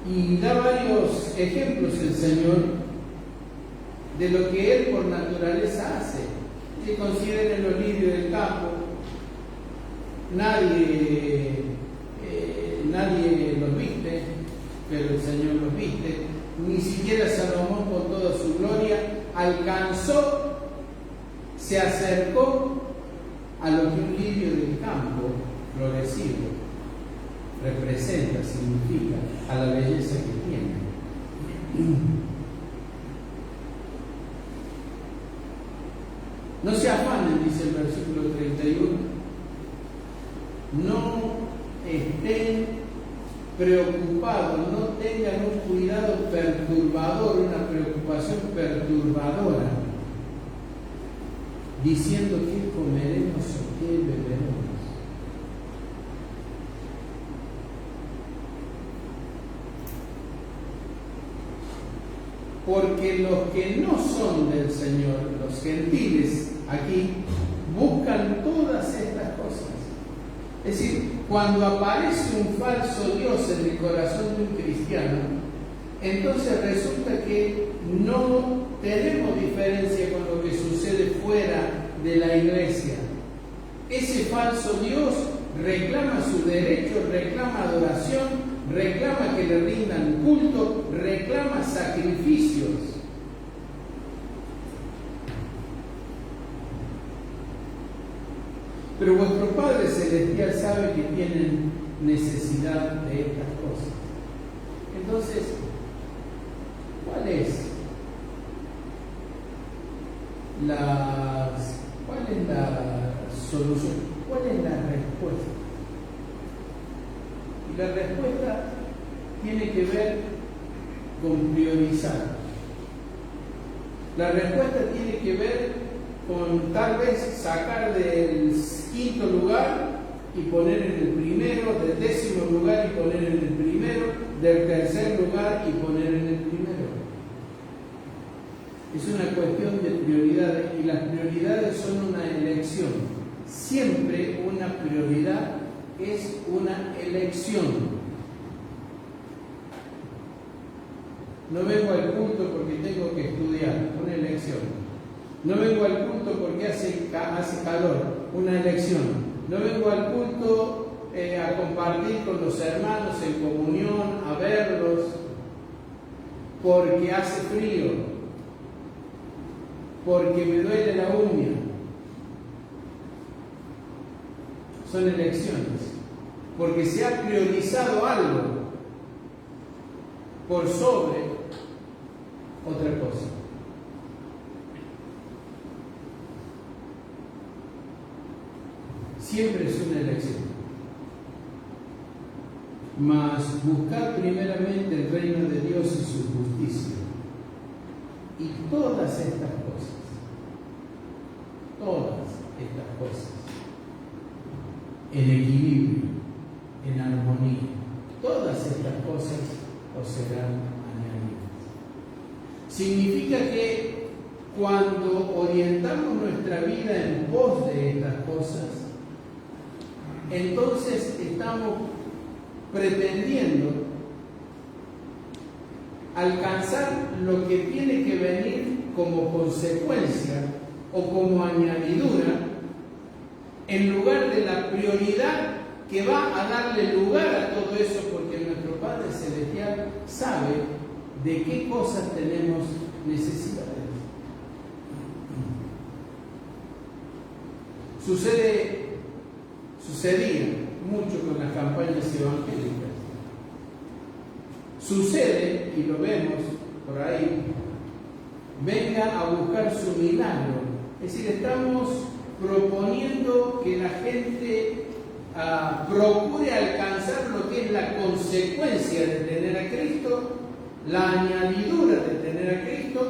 Y da varios ejemplos el Señor de lo que Él por naturaleza hace. Si consideren los lirios del campo, nadie los viste, pero el Señor los viste. Ni siquiera Salomón con toda su gloria alcanzó, se acercó a lo que un lirio del campo florecido representa, significa, a la belleza que tiene. No se afanen, dice el versículo 31, no estén preocupados, no tengan un cuidado perturbador, una preocupación perturbadora, diciendo qué comeremos o qué beberemos. Porque los que no son del Señor, los gentiles aquí, buscan todas estas cosas. Es decir, cuando aparece un falso Dios en el corazón de un cristiano, entonces resulta que no tenemos diferencia con lo que sucede fuera de la iglesia. Ese falso Dios reclama su derecho, reclama adoración, reclama que le rindan culto, reclama sacrificios. Pero vuestro Padre Celestial sabe que tienen necesidad de estas cosas. Entonces, ¿cuál es la solución? ¿Cuál es la respuesta? Y la respuesta tiene que ver con priorizar. La respuesta tiene que ver con tal vez sacar del 5º lugar y poner en el primero, del 10º lugar y poner en el primero, del 3er lugar y poner en el primero. Es una cuestión de prioridades, y las prioridades son una elección. Siempre una prioridad es una elección. No vengo al culto porque tengo que estudiar, una elección. No vengo al culto porque hace calor, una elección. No vengo al culto a compartir con los hermanos en comunión, a verlos, porque hace frío, porque me duele la uña. Son elecciones, porque se ha priorizado algo por sobre otra cosa. Siempre es una elección. Mas buscar primeramente el reino de Dios y su justicia, y todas estas cosas, en equilibrio, en armonía, todas estas cosas os serán añadidas. Significa que cuando orientamos nuestra vida en pos de estas cosas, entonces estamos pretendiendo alcanzar lo que tiene que venir como consecuencia o como añadidura, en lugar de la prioridad que va a darle lugar a todo eso, porque nuestro Padre Celestial sabe de qué cosas tenemos necesidades. Sucedía mucho con las campañas evangélicas. Sucede, y lo vemos por ahí, venga a buscar su milagro. Es decir, estamos proponiendo que la gente procure alcanzar lo que es la consecuencia de tener a Cristo, la añadidura de tener a Cristo,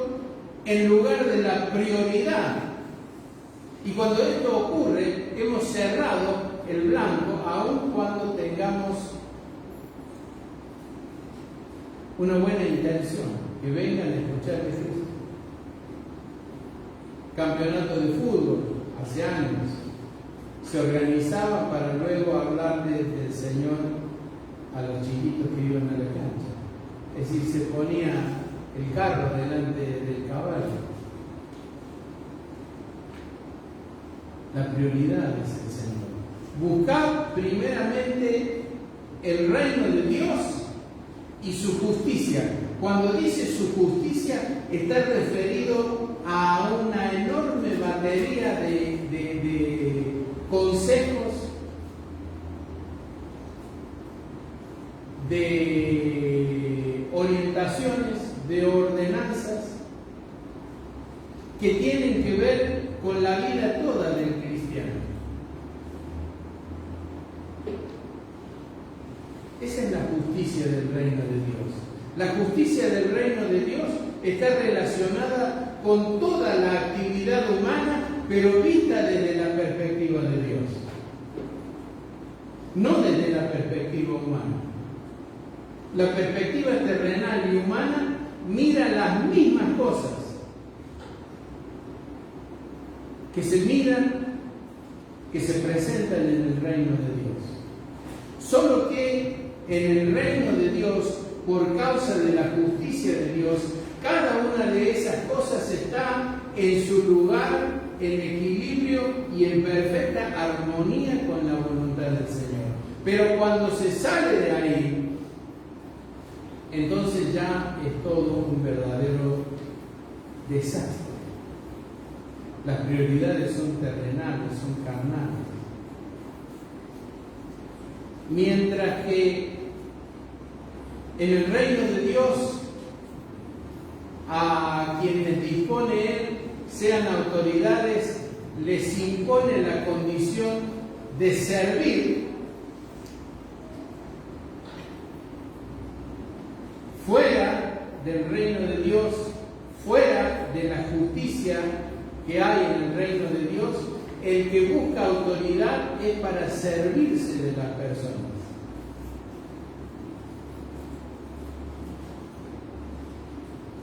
en lugar de la prioridad. Y cuando esto ocurre, hemos cerrado el blanco, aun cuando tengamos una buena intención, que vengan a escuchar de Cristo. Campeonato de fútbol, hace años, se organizaba para luego hablar del Señor a los chiquitos que iban a la cancha. Es decir, se ponía el carro delante del caballo. La prioridad es el Señor. Buscad primeramente el reino de Dios y su justicia. Cuando dice su justicia, está referido a una enorme batería de consejos, de orientaciones, de ordenanzas que tienen que ver con la vida toda del cristiano. Esa es la justicia del reino de Dios. La justicia del reino de Dios está relacionada con toda la actividad humana, pero vista desde la perspectiva de Dios, no desde la perspectiva humana. La perspectiva terrenal y humana mira las mismas cosas que se miran, que se presentan en el reino de Dios. Solo que en el reino de Dios, por causa de la justicia de Dios, cada una de esas cosas está en su lugar, en equilibrio y en perfecta armonía con la voluntad del Señor. Pero cuando se sale de ahí, entonces ya es todo un verdadero desastre. Las prioridades son terrenales, son carnales. Mientras que en el reino de Dios, a quienes dispone Él, sean autoridades, les impone la condición de servir fuera del reino de Dios, fuera de la justicia que hay en el reino de Dios. El que busca autoridad es para servirse de las personas.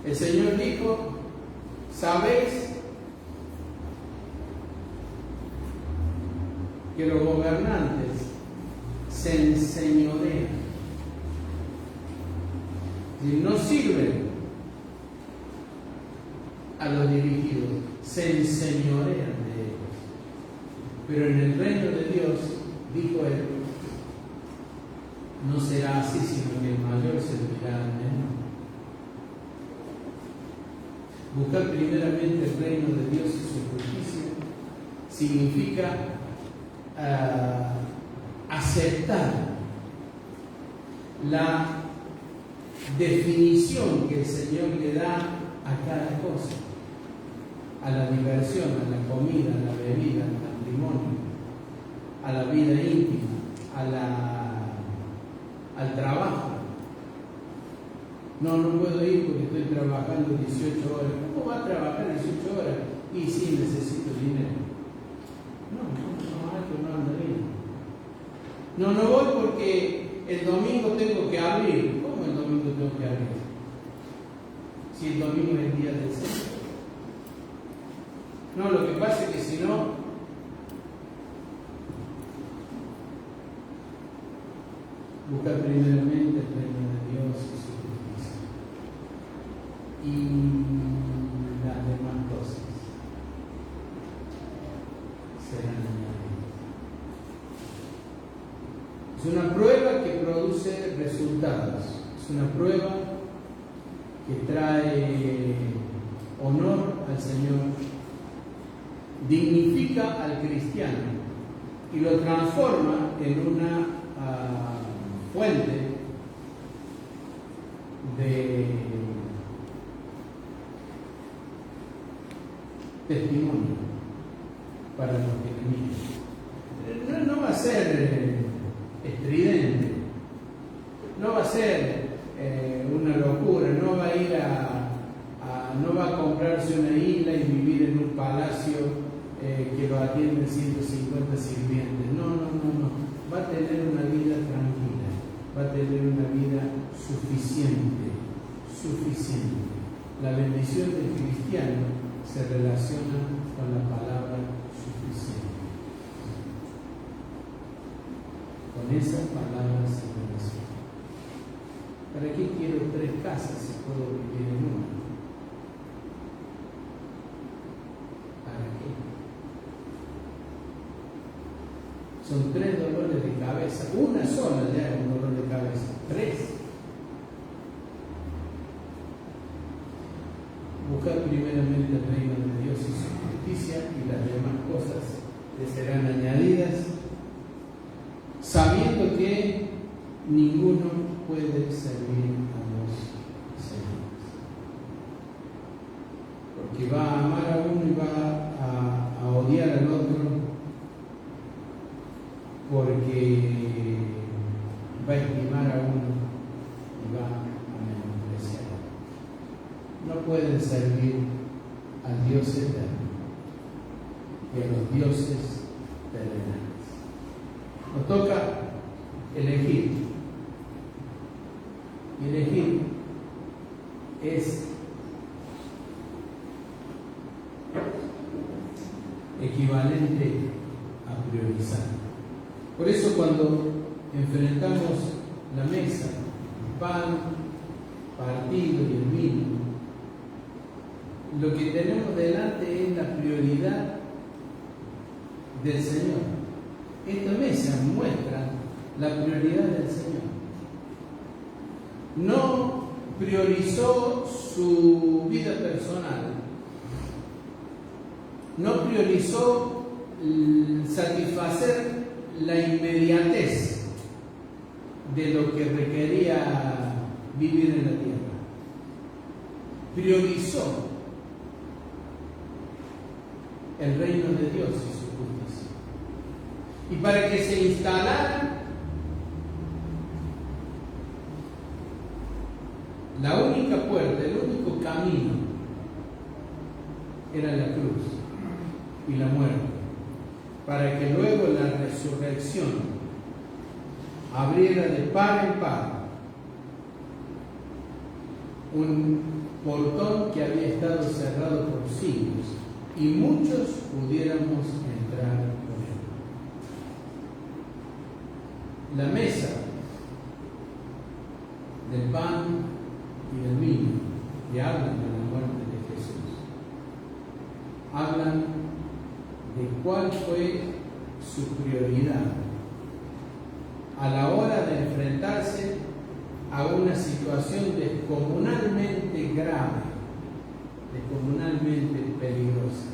El Señor dijo: ¿sabéis que los gobernantes se enseñorean? Y no sirven a los dirigidos, se enseñorean de ellos. Pero en el reino de Dios, dijo Él, no será así, sino que el mayor servirá al menor. Buscar primeramente el reino de Dios y su justicia significa aceptar la definición que el Señor le da a cada cosa, a la diversión, a la comida, a la bebida, al matrimonio, a la vida íntima, al trabajo. No puedo ir porque estoy trabajando 18 horas. ¿Cómo va a trabajar 18 horas? Y sí, necesito dinero. Esto no anda bien. No voy porque el domingo tengo que abrir. ¿Cómo el domingo tengo que abrir? Si el domingo es el día del Señor. No, lo que pasa es que si no, buscar primeramente el reino de Dios y su justicia, y las demás cosas serán añadidas. Es una prueba que produce resultados, es una prueba que trae honor al Señor, dignifica al cristiano y lo transforma en una fuente de testimonio para los enemigos. No va a ser estridente, no va a ser una locura, no va a ir no va a comprarse una isla y vivir en un palacio que lo atienden 150 sirvientes. No. Va a tener una vida tranquila, va a tener una vida suficiente. La bendición del cristiano se relaciona con la palabra suficiente. Con esa palabra se relaciona. ¿Para qué quiero 3 casas si puedo vivir en una? ¿Para qué? Son 3 dolores de cabeza. Una sola ya es un dolor de cabeza. 3. Buscar primeramente el reino de Dios y su justicia, y las demás cosas le serán añadidas, sabiendo que ninguno puede servir a los señores. Porque va a amar a uno y va a odiar al otro, porque va a estimar a uno y va a menospreciar. No pueden servir al Dios eterno y a los dioses terrenales. Nos toca elegir. Y elegir es equivalente a priorizar. Por eso cuando enfrentamos la mesa, el pan, partido y el vino, lo que tenemos delante es la prioridad del Señor. Esta mesa muestra la prioridad del Señor. No priorizó su vida personal, no priorizó satisfacer la inmediatez de lo que requería vivir en la tierra. Priorizó el reino de Dios y su justicia. Y para que se instalara la única puerta, el único camino era la cruz y la muerte, para que luego la resurrección abriera de par en par un portón que había estado cerrado por siglos y muchos pudiéramos entrar por él. La mesa del pan y del vino que hablan de la muerte de Jesús, hablan de cuál fue su prioridad a la hora de enfrentarse a una situación descomunalmente grave, descomunalmente peligrosa,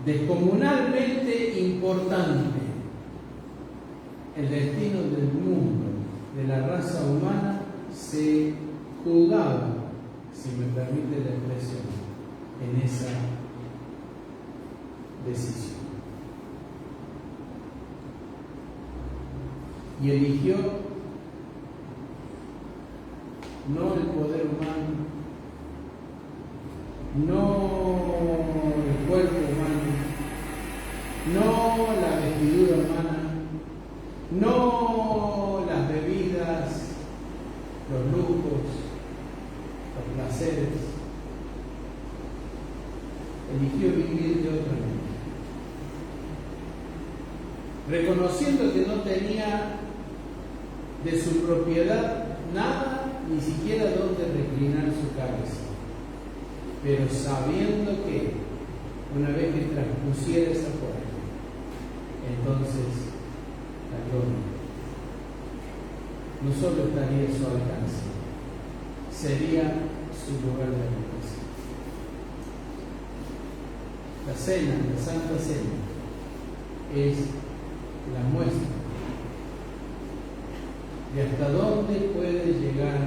descomunalmente importante. El destino del mundo, de la raza humana, se jugaba, si me permite la expresión, en esa decisión. Y eligió no el poder humano, no el cuerpo humano, no la vestidura humana, no las bebidas, los lujos, los placeres. Eligió vivir de otra manera, reconociendo que no tenía de su propiedad nada, ni siquiera dónde reclinar su cabeza, pero sabiendo que una vez que transpusiera esa puerta, entonces la gloria no solo estaría a su alcance, sería su lugar de habitación. La cena, la Santa Cena, es la muestra de hasta dónde puede llegar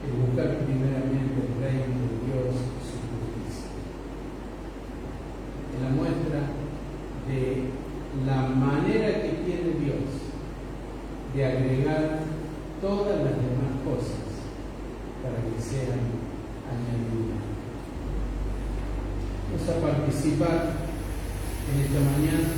el buscar primeramente el reino de Dios y su justicia. Es la muestra de la manera que tiene Dios de agregar todas las demás cosas para que sean añadidas. Vamos a participar en esta mañana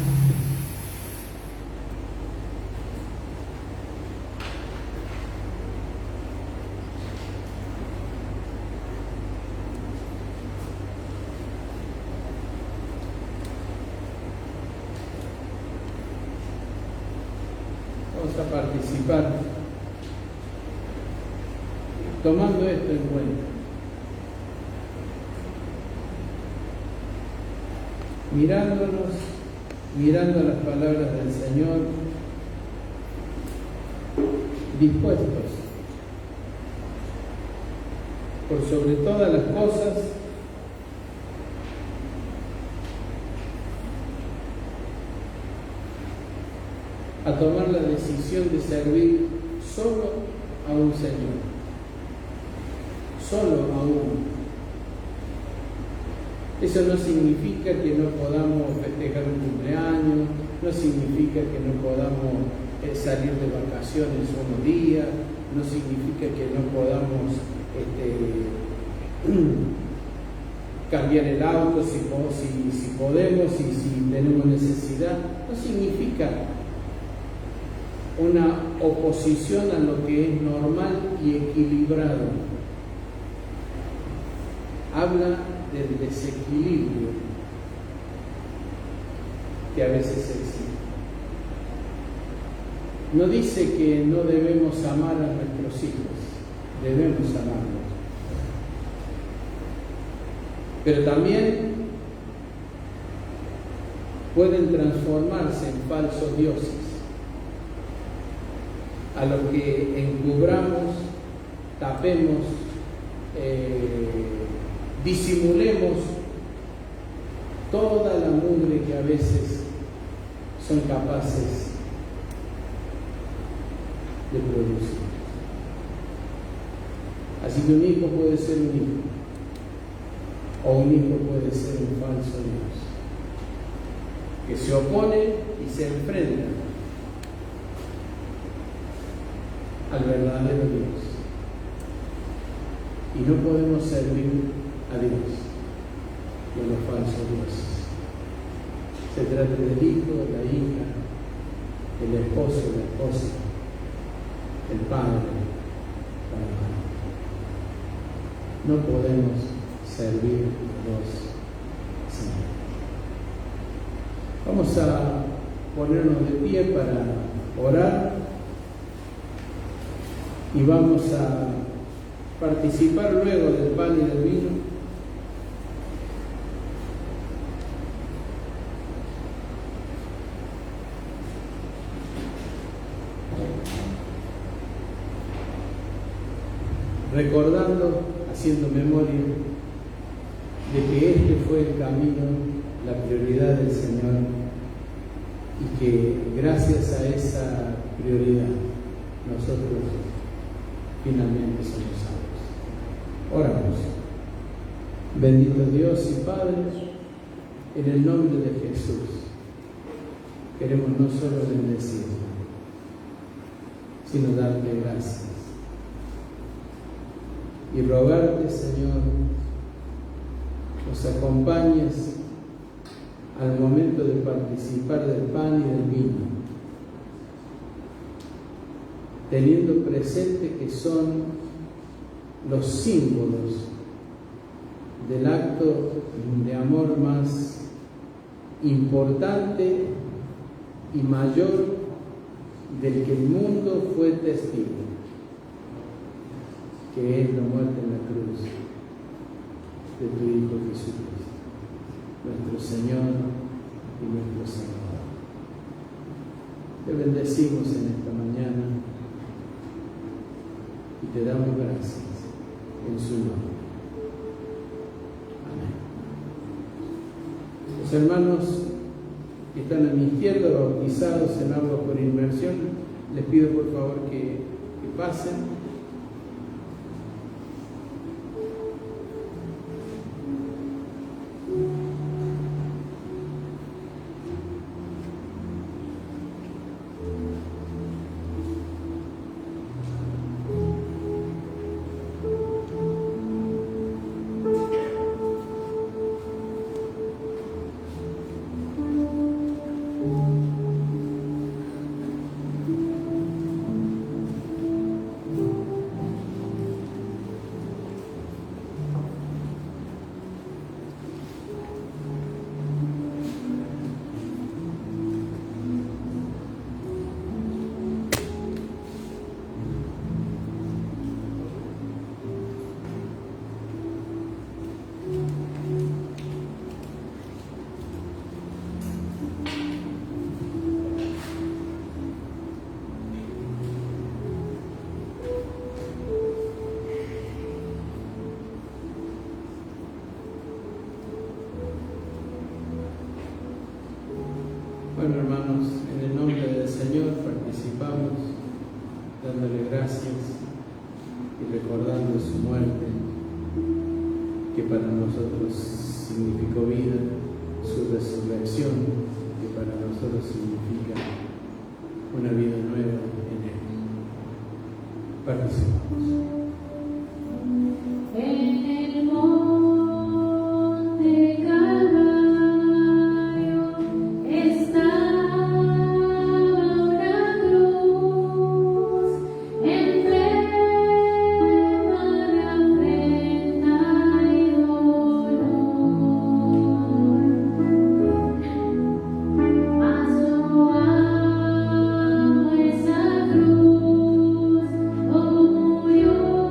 vamos a participar tomando esto en cuenta. Mirándonos, mirando las palabras del Señor, dispuestos, por sobre todas las cosas, a tomar la decisión de servir solo a un Señor, solo a uno. Eso no significa que no podamos festejar un cumpleaños, no significa que no podamos salir de vacaciones unos días, no significa que no podamos cambiar el auto si podemos y si tenemos necesidad. No significa una oposición a lo que es normal y equilibrado. Habla del desequilibrio que a veces existe. No dice que no debemos amar a nuestros hijos, debemos amarlos. Pero también pueden transformarse en falsos dioses, a lo que encubramos, tapemos, disimulemos toda la mugre que a veces son capaces de producir. Así que un hijo puede ser un hijo, o un hijo puede ser un falso Dios, que se opone y se enfrenta al verdadero Dios. Y no podemos servir a Dios y a los falsos dioses. Se trata del hijo, de la hija, del esposo, de la esposa, el padre, la madre. No podemos servir a los señores. Vamos a ponernos de pie para orar y vamos a participar luego del pan y del vino. Recordando, haciendo memoria de que este fue el camino, la prioridad del Señor, y que gracias a esa prioridad nosotros finalmente somos salvos. Oramos. Bendito Dios y Padre, en el nombre de Jesús, queremos no solo bendecirte, sino darte gracias. Y rogarte, Señor, nos acompañes al momento de participar del pan y del vino, teniendo presente que son los símbolos del acto de amor más importante y mayor del que el mundo fue testigo, que es la muerte en la cruz de tu Hijo Jesucristo, nuestro Señor y nuestro Salvador. Te bendecimos en esta mañana y te damos gracias en su nombre. Amén. Los hermanos que están a mi izquierda, bautizados en agua por inmersión, les pido por favor que pasen. recordando su muerte, que para nosotros significó vida, su resurrección, que para nosotros significa una vida nueva en Él. Participamos. En el monte Calvario estaba una cruz, enferma de afrenta y dolor, mas yo amo esa cruz, como murió.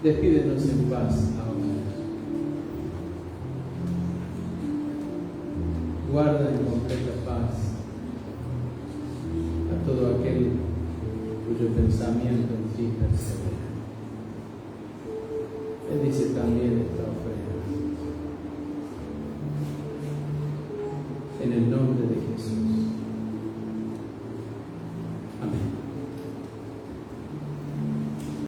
Despídenos en paz ahora. Guarda en completa paz a todo aquel cuyo pensamiento en ti persevera. Bendice también esta ofrenda. En el nombre de